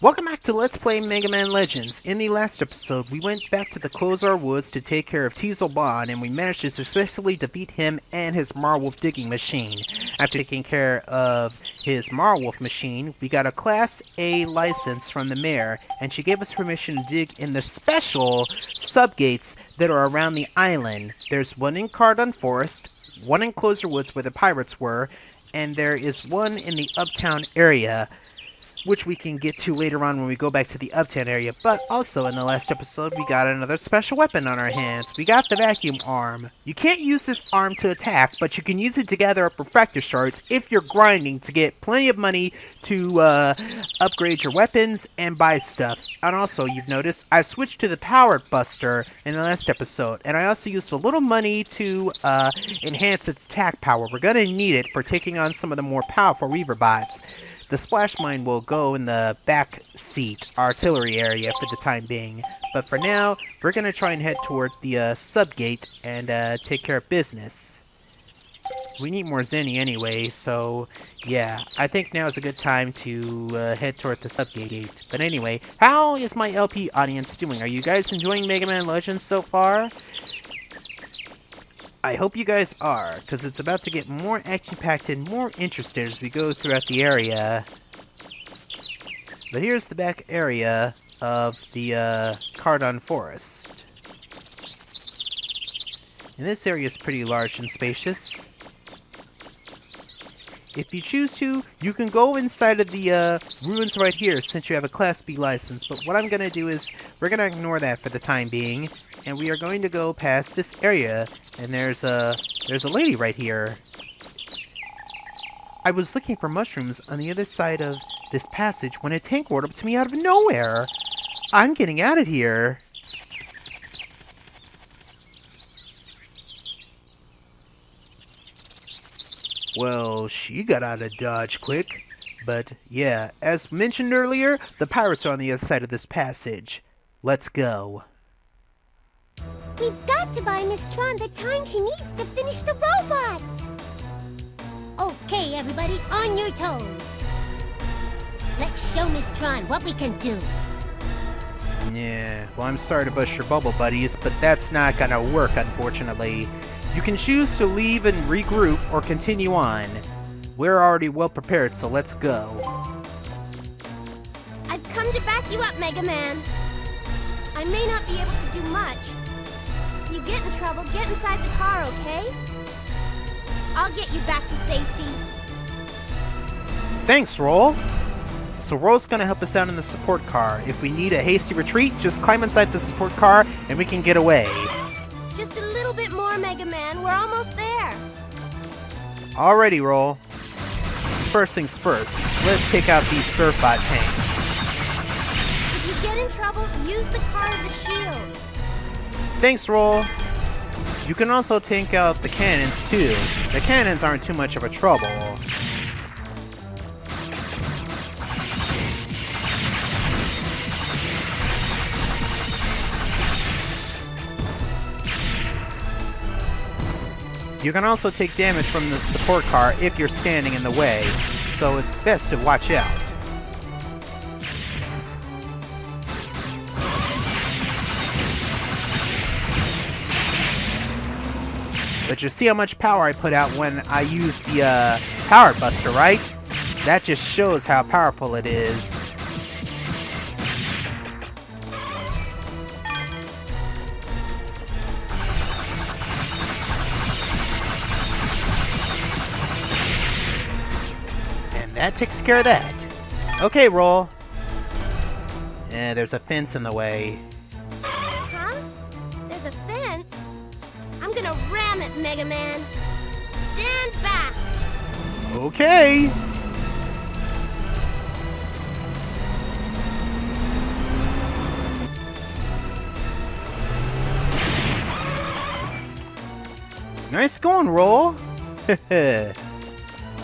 Welcome back to Let's Play Mega Man Legends. In the last episode, we went back to the Closar Woods to take care of Teaselbon, and we managed to successfully defeat him and his Marwolf digging machine. After taking care of his Marwolf machine, we got a Class A license from the mayor, and she gave us permission to dig in the special subgates that are around the island. There's one in Cardon Forest, one in Closar Woods where the pirates were, and there is one in the Uptown area, which we can get to later on when we go back to the Uptown area. But also in the last episode, we got another special weapon on our hands. We got the vacuum arm. You can't use this arm to attack, but you can use it to gather up refractor shards if you're grinding to get plenty of money to upgrade your weapons and buy stuff. And also, you've noticed, I switched to the Power Buster in the last episode, and I also used a little money to enhance its attack power. We're going to need it for taking on some of the more powerful Reaver bots. The splash mine will go in the back seat artillery area for the time being, but for now, we're going to try and head toward the subgate and take care of business. We need more Zenny anyway, so yeah, I think now is a good time to head toward the subgate. But anyway, how is my LP audience doing? Are you guys enjoying Mega Man Legends so far? I hope you guys are, because it's about to get more action-packed and more interesting as we go throughout the area. But here's the back area of the Cardon Forest. And this area is pretty large and spacious. If you choose to, you can go inside of the ruins right here since you have a Class B license. But what I'm going to do is, we're going to ignore that for the time being. And we are going to go past this area, and there's a lady right here. I was looking for mushrooms on the other side of this passage when a tank roared up to me out of nowhere. I'm getting out of here. Well, she got out of Dodge quick. But yeah, as mentioned earlier, the pirates are on the other side of this passage. Let's go. We've got to buy Miss Tron the time she needs to finish the robot! Okay, everybody, on your toes! Let's show Miss Tron what we can do! Yeah, well, I'm sorry to bust your bubble, buddies, but that's not gonna work, unfortunately. You can choose to leave and regroup or continue on. We're already well prepared, so let's go. I've come to back you up, Mega Man. I may not be able to do much. If you get in trouble, get inside the car, okay? I'll get you back to safety. Thanks, Roll. So Roll's gonna help us out in the support car. If we need a hasty retreat, just climb inside the support car and we can get away. Just a little bit more, Mega Man. We're almost there. Alrighty, Roll. First things first, let's take out these Surfbot tanks. If you get in trouble, use the car as a shield. Thanks, Roll. You can also take out the cannons, too. The cannons aren't too much of a trouble. You can also take damage from the support car if you're standing in the way, so it's best to watch out. But you see how much power I put out when I use the Power Buster, right? That just shows how powerful it is. And that takes care of that. Okay, Roll. Yeah, there's a fence in the way. Huh? There's a fence? I'm gonna ram it, Mega Man. Stand back! Okay. Nice going, Roll.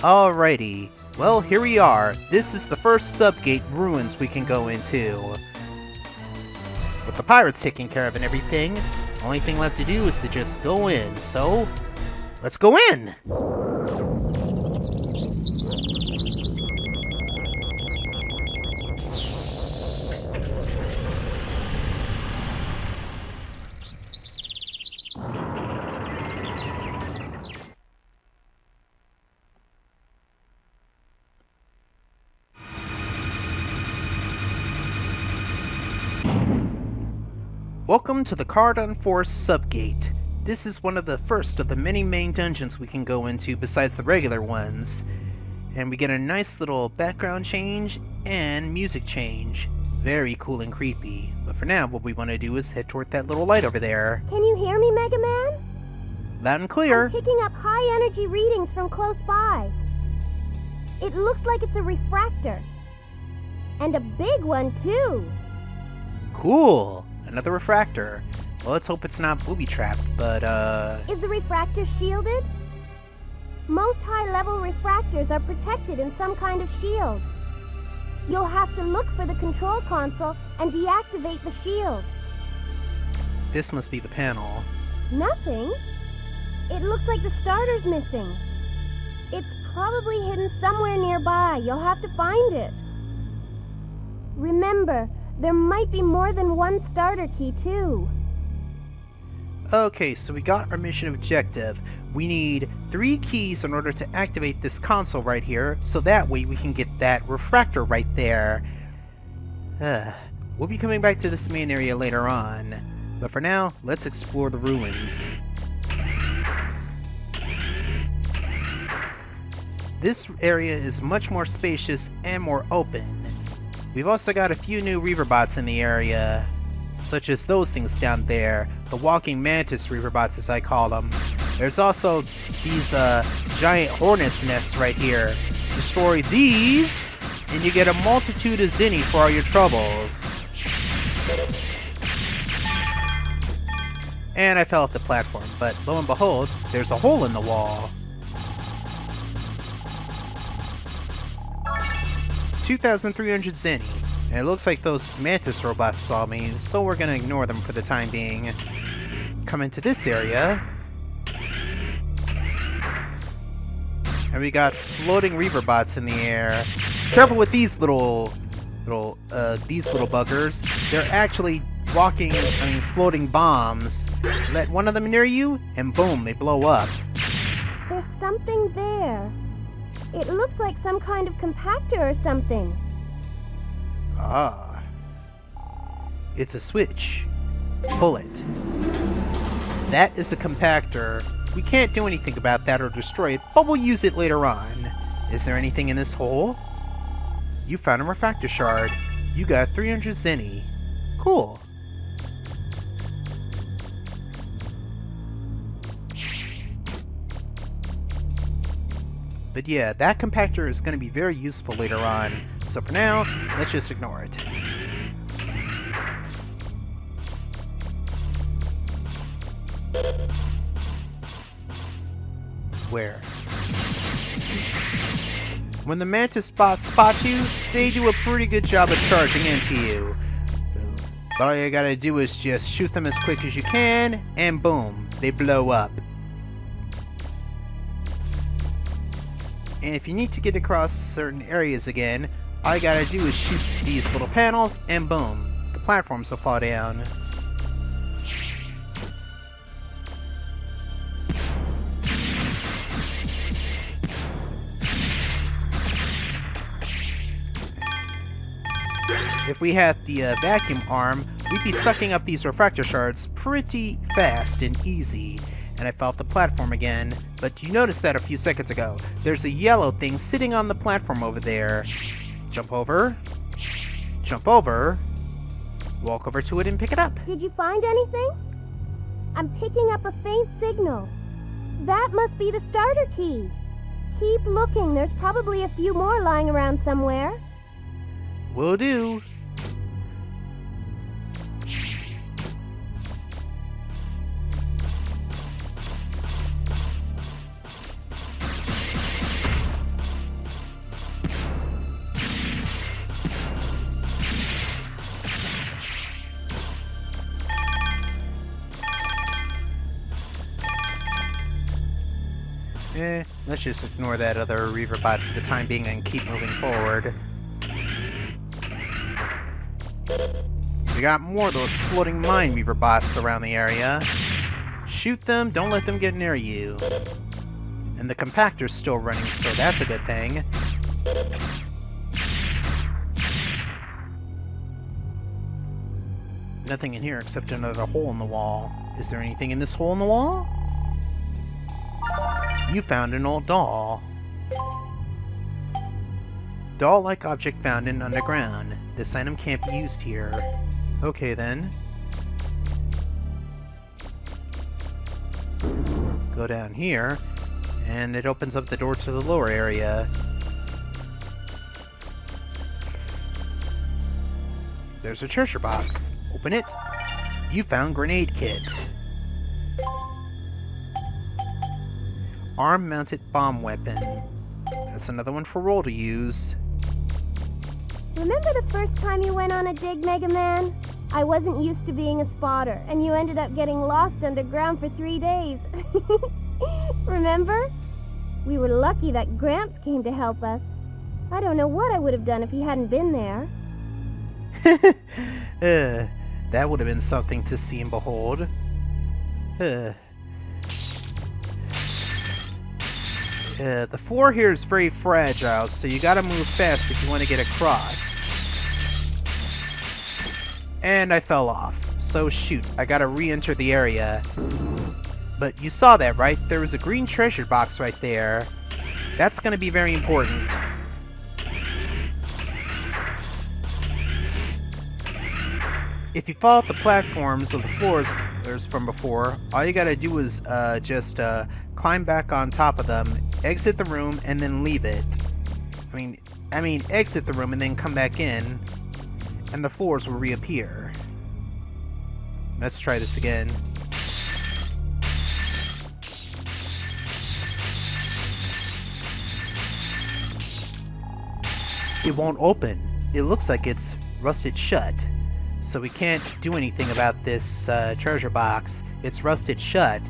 Alrighty. Well, here we are. This is the first subgate ruins we can go into. With the pirates taken care of and everything, only thing left to do is to just go in. So, let's go in! Welcome to the Cardon Forest subgate. This is one of the first of the many main dungeons we can go into besides the regular ones. And we get a nice little background change and music change. Very cool and creepy. But for now, what we want to do is head toward that little light over there. Can you hear me, Mega Man? Loud and clear. I'm picking up high energy readings from close by. It looks like it's a refractor. And a big one, too. Cool. Another refractor. Well, let's hope it's not booby-trapped, but, Is the refractor shielded? Most high-level refractors are protected in some kind of shield. You'll have to look for the control console and deactivate the shield. This must be the panel. Nothing? It looks like the starter's missing. It's probably hidden somewhere nearby. You'll have to find it. Remember, there might be more than one starter key, too. Okay, so we got our mission objective. We need 3 keys in order to activate this console right here, so that way we can get that refractor right there. We'll be coming back to this main area later on, but for now, let's explore the ruins. This area is much more spacious and more open. We've also got a few new Reaverbots in the area, such as those things down there, the walking mantis Reaverbots as I call them. There's also these giant hornets nests right here. Destroy these, and you get a multitude of Zinni for all your troubles. And I fell off the platform, but lo and behold, there's a hole in the wall. 2,300 Zinni. And it looks like those mantis robots saw me, so we're gonna ignore them for the time being. Come into this area. And we got floating Reaverbots in the air. Careful with these little buggers. They're actually floating bombs. Let one of them near you, and boom, they blow up. There's something there. It looks like some kind of compactor or something. Ah. It's a switch. Pull it. That is a compactor. We can't do anything about that or destroy it, but we'll use it later on. Is there anything in this hole? You found a refractor shard. You got 300 Zinni. Cool. But yeah, that compactor is going to be very useful later on. So for now, let's just ignore it. Where? When the mantis bots spot you, they do a pretty good job of charging into you. But all you gotta do is just shoot them as quick as you can, and boom, they blow up. And if you need to get across certain areas again, all you gotta do is shoot these little panels, and boom, the platforms will fall down. If we had the vacuum arm, we'd be sucking up these refractor shards pretty fast and easy. And I fell off the platform again, but you noticed that a few seconds ago. There's a yellow thing sitting on the platform over there. Jump over. Jump over. Walk over to it and pick it up. Did you find anything? I'm picking up a faint signal. That must be the starter key. Keep looking. There's probably a few more lying around somewhere. Will do. Let's just ignore that other Reaverbot for the time being and keep moving forward. We got more of those floating mine Reaverbots around the area. Shoot them, don't let them get near you. And the compactor's still running, so that's a good thing. Nothing in here except another hole in the wall. Is there anything in this hole in the wall? You found an old doll. Doll-like object found in underground. This item can't be used here. Okay then. Go down here, and it opens up the door to the lower area. There's a treasure box. Open it. You found grenade kit. Arm-mounted bomb weapon. That's another one for Roll to use. Remember the first time you went on a dig, Mega Man? I wasn't used to being a spotter, and you ended up getting lost underground for 3 days. Remember? We were lucky that Gramps came to help us. I don't know what I would have done if he hadn't been there. That would have been something to see and behold. The floor here is very fragile, so you gotta move fast if you want to get across. And I fell off. So shoot, I gotta re-enter the area. But you saw that, right? There was a green treasure box right there. That's gonna be very important. If you fall off the platforms or the floors from before, all you gotta do is just climb back on top of them, exit the room, and then leave it. I mean, exit the room and then come back in, and the floors will reappear. Let's try this again. It won't open. It looks like it's rusted shut. So we can't do anything about this treasure box. It's rusted shut.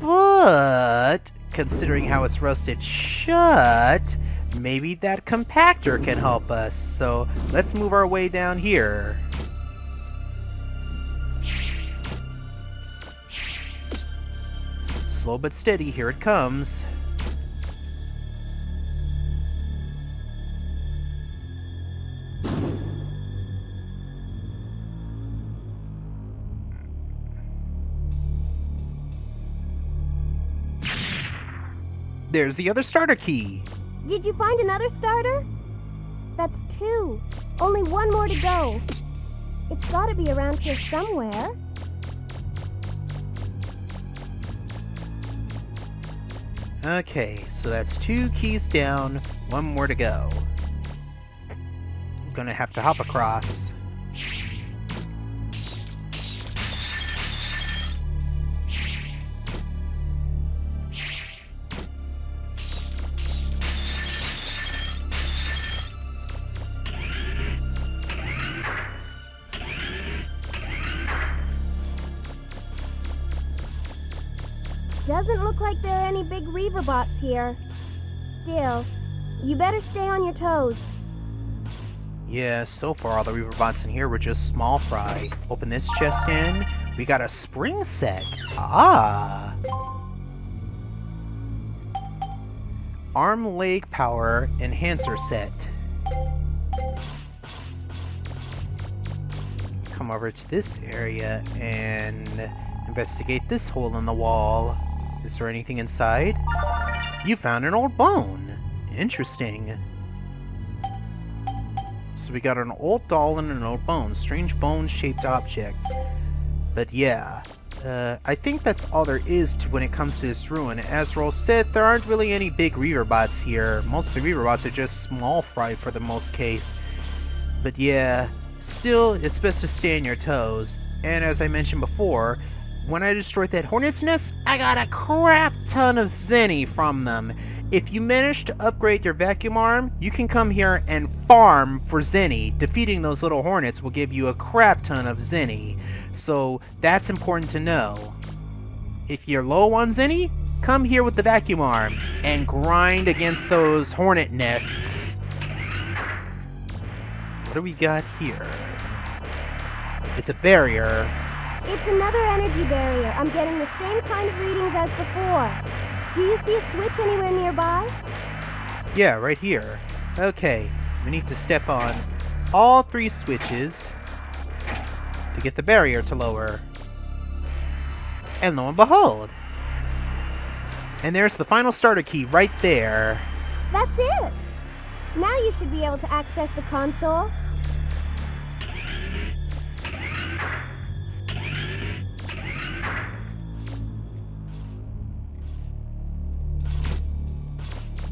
But considering how it's rusted shut, maybe that compactor can help us. So let's move our way down here. Slow but steady, here it comes. There's the other starter key. Did you find another starter? That's 2. Only 1 more to go. It's gotta be around here somewhere. Okay, so that's 2 keys down, 1 more to go. I'm gonna have to hop across. Doesn't look like there are any big Reaver bots here. Still, you better stay on your toes. Yeah, so far all the Reaver bots in here were just small fry. Open this chest in. We got a spring set. Ah! Arm leg power enhancer set. Come over to this area and investigate this hole in the wall. Is there anything inside? You found an old bone. Interesting. So we got an old doll and an old bone. Strange bone-shaped object. But yeah, I think that's all there is to when it comes to this ruin. As Roll said, there aren't really any big Reaver bots here. Most of the Reaver bots are just small fry for the most case. But yeah, still, it's best to stay on your toes. And as I mentioned before, when I destroyed that hornet's nest, I got a crap ton of Zenny from them. If you manage to upgrade your vacuum arm, you can come here and farm for Zenny. Defeating those little hornets will give you a crap ton of Zenny. So that's important to know. If you're low on Zenny, come here with the vacuum arm and grind against those hornet nests. What do we got here? It's a barrier. It's another energy barrier. I'm getting the same kind of readings as before. Do you see a switch anywhere nearby? Yeah, right here. Okay, we need to step on all 3 switches. to get the barrier to lower. And lo and behold! And there's the final starter key right there. That's it! Now you should be able to access the console.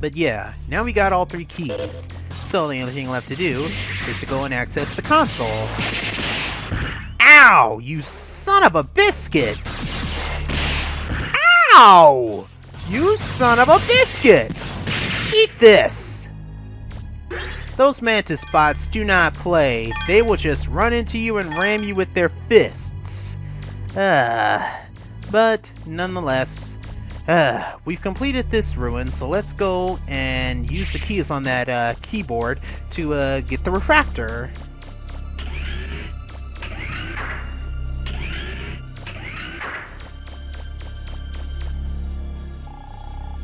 But yeah, now we got all 3 keys. So the only thing left to do is to go and access the console. Ow! You son of a biscuit! Ow! You son of a biscuit! Eat this! Those mantis bots do not play. They will just run into you and ram you with their fists. But nonetheless, we've completed this ruin, so let's go and use the keys on that keyboard to get the refractor.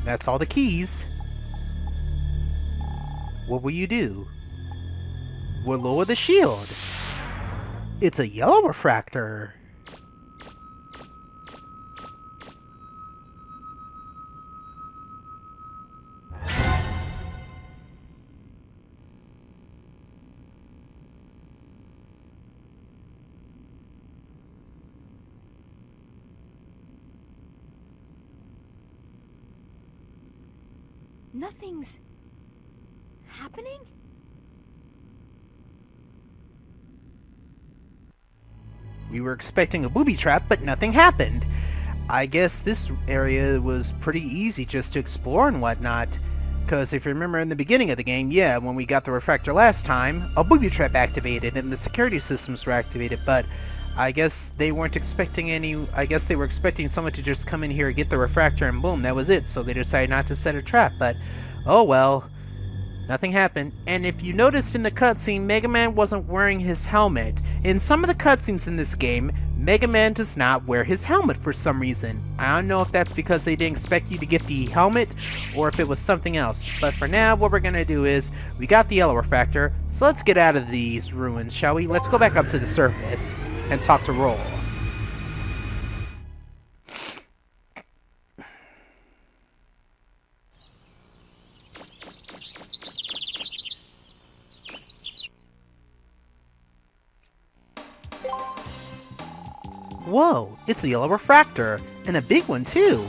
That's all the keys. What will you do? We'll lower the shield. It's a yellow refractor. Nothing's happening? We were expecting a booby trap, but nothing happened. I guess this area was pretty easy just to explore and whatnot. Because if you remember in the beginning of the game, yeah, when we got the refractor last time, a booby trap activated and the security systems were activated, but I guess they weren't expecting any. I guess they were expecting someone to just come in here, get the refractor, and boom, that was it. So they decided not to set a trap, but oh well. Nothing happened. And if you noticed in the cutscene, Mega Man wasn't wearing his helmet. In some of the cutscenes in this game, Mega Man does not wear his helmet for some reason. I don't know if that's because they didn't expect you to get the helmet, or if it was something else. But for now, what we're gonna do is, we got the yellow refractor, so let's get out of these ruins, shall we? Let's go back up to the surface, and talk to Roll. Whoa, it's a yellow refractor, and a big one too!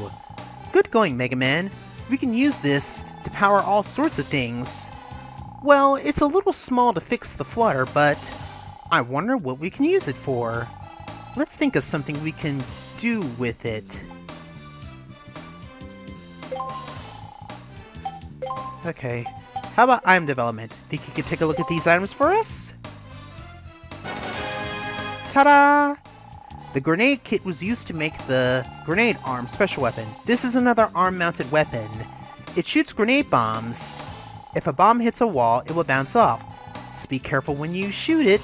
Good going, Mega Man. We can use this to power all sorts of things. Well, it's a little small to fix the flutter, but I wonder what we can use it for. Let's think of something we can do with it. Okay, how about item development? Think you could take a look at these items for us? Ta-da! The grenade kit was used to make the grenade arm special weapon. This is another arm-mounted weapon. It shoots grenade bombs. If a bomb hits a wall, it will bounce off, so be careful when you shoot it.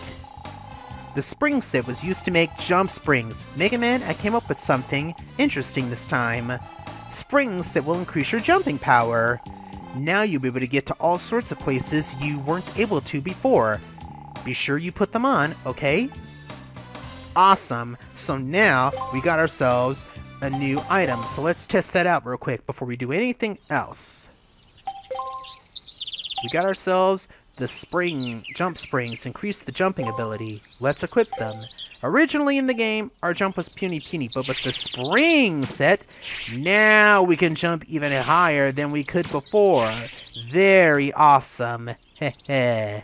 The spring set was used to make jump springs. Mega Man, I came up with something interesting this time. Springs that will increase your jumping power. Now you'll be able to get to all sorts of places you weren't able to before. Be sure you put them on, okay? Awesome! So now, we got ourselves a new item. So let's test that out real quick before we do anything else. We got ourselves the jump springs, increase the jumping ability. Let's equip them. Originally in the game, our jump was puny, but with the spring set, now we can jump even higher than we could before. Very awesome. Heh.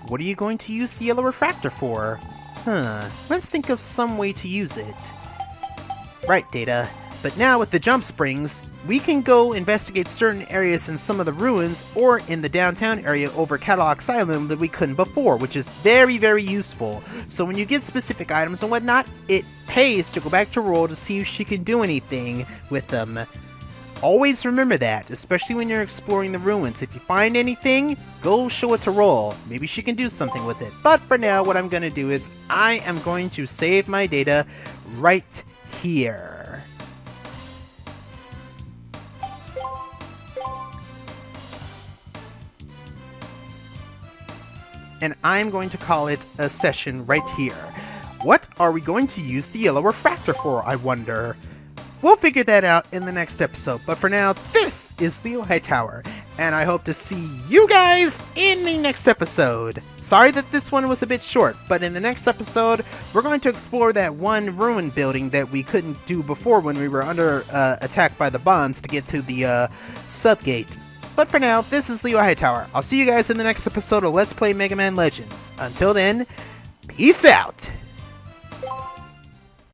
What are you going to use the yellow refractor for? Let's think of some way to use it. Right, Data. But now with the jump springs, we can go investigate certain areas in some of the ruins or in the downtown area over Cadillac Asylum that we couldn't before, which is very, very useful. So when you get specific items and whatnot, it pays to go back to Roll to see if she can do anything with them. Always remember that, especially when you're exploring the ruins. If you find anything, go show it to Roll. Maybe she can do something with it. But for now, what I'm going to do is I am going to save my data right here. and I'm going to call it a session right here. What are we going to use the yellow refractor for, I wonder? We'll figure that out in the next episode, but for now, this is Leo Hightower, and I hope to see you guys in the next episode. Sorry that this one was a bit short, but in the next episode, we're going to explore that one ruined building that we couldn't do before when we were under attack by the bombs to get to the subgate. But for now, this is Leo Hightower. I'll see you guys in the next episode of Let's Play Mega Man Legends. Until then, peace out!